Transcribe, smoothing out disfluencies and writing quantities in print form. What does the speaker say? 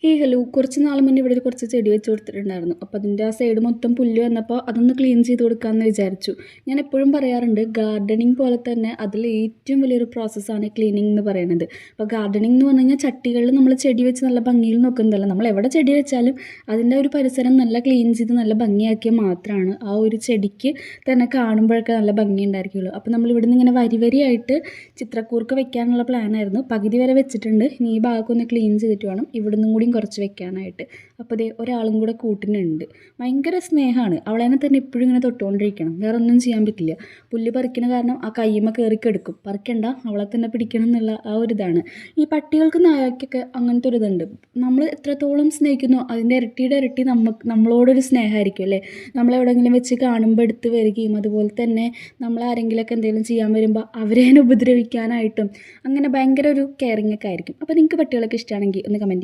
Hello. കുറച്ച് നാൾ മുന്നേ ഇവിടെ കുറച്ച് ചെടി വെച്ച് കൊടുത്തിട്ടുണ്ടായിരുന്നു. അപ്പോൾ അതിൻ്റെ ആ സൈഡ് മൊത്തം പുല്ല് വന്നപ്പോൾ അതൊന്ന് ക്ലീൻ ചെയ്ത് കൊടുക്കാമെന്ന് വിചാരിച്ചു. ഞാൻ എപ്പോഴും പറയാറുണ്ട്, ഗാർഡനിങ് പോലെ തന്നെ അതിൽ ഏറ്റവും വലിയൊരു പ്രോസസ്സാണ് ക്ലീനിങ് എന്ന് പറയുന്നത്. അപ്പോൾ ഗാർഡനിങ് എന്ന് പറഞ്ഞു കഴിഞ്ഞാൽ ചട്ടികളിൽ നമ്മൾ ചെടി വെച്ച് നല്ല ഭംഗിയിൽ നോക്കുന്നതല്ല. നമ്മൾ എവിടെ ചെടി വെച്ചാലും അതിൻ്റെ ഒരു പരിസരം നല്ല ക്ലീൻ ചെയ്ത് നല്ല ഭംഗിയാക്കിയാൽ മാത്രമാണ് ആ ഒരു ചെടിക്ക് തന്നെ കാണുമ്പോഴൊക്കെ നല്ല ഭംഗി ഉണ്ടായിരിക്കുള്ളൂ. അപ്പോൾ നമ്മൾ ഇവിടുന്ന് ഇങ്ങനെ വരിയായിട്ട് ചിത്രക്കൂർക്ക വെക്കാനുള്ള പ്ലാനായിരുന്നു. പകുതി വരെ വെച്ചിട്ടുണ്ട്. ഇനി ഈ ഭാഗമൊക്കെ ഒന്ന് ക്ലീൻ ചെയ്തിട്ട് വേണം ഇവിടുന്നും കൂടിയും കുറച്ച് വെക്കാനായിട്ട്. അപ്പോൾ ദേ ഒരാളും കൂടെ കൂട്ടിനുണ്ട്. ഭയങ്കര സ്നേഹമാണ്. അവളെ തന്നെ എപ്പോഴും ഇങ്ങനെ തൊട്ടുകൊണ്ടിരിക്കണം, വേറെ ഒന്നും ചെയ്യാൻ പറ്റില്ല. പുല്ല് പറിക്കണ കാരണം ആ കയ്യുമ്മ കയറി കെടുക്കും. പറിക്കണ്ട, അവളെ തന്നെ പിടിക്കണം എന്നുള്ള ആ ഒരു ഇതാണ്. ഈ പട്ടികൾക്ക് നായക്കൊക്കെ അങ്ങനത്തെ ഒരു ഇതുണ്ട്. നമ്മൾ എത്രത്തോളം സ്നേഹിക്കുന്നോ അതിൻ്റെ ഇരട്ടിയുടെ ഇരട്ടി നമ്മളോടൊരു സ്നേഹമായിരിക്കും അല്ലേ. നമ്മളെവിടെയെങ്കിലും വെച്ച് കാണുമ്പോൾ എടുത്ത് വരികയും അതുപോലെ തന്നെ നമ്മളാരെങ്കിലുമൊക്കെ എന്തെങ്കിലും ചെയ്യാൻ വരുമ്പോൾ അവരെ ഉപദ്രവിക്കാനായിട്ടും അങ്ങനെ ഭയങ്കര ഒരു കെയറിങ് ഒക്കെ ആയിരിക്കും. അപ്പോൾ നിങ്ങൾക്ക് പട്ടികളൊക്കെ ഇഷ്ടമാണെങ്കിൽ ഒന്ന് കമൻറ്റ്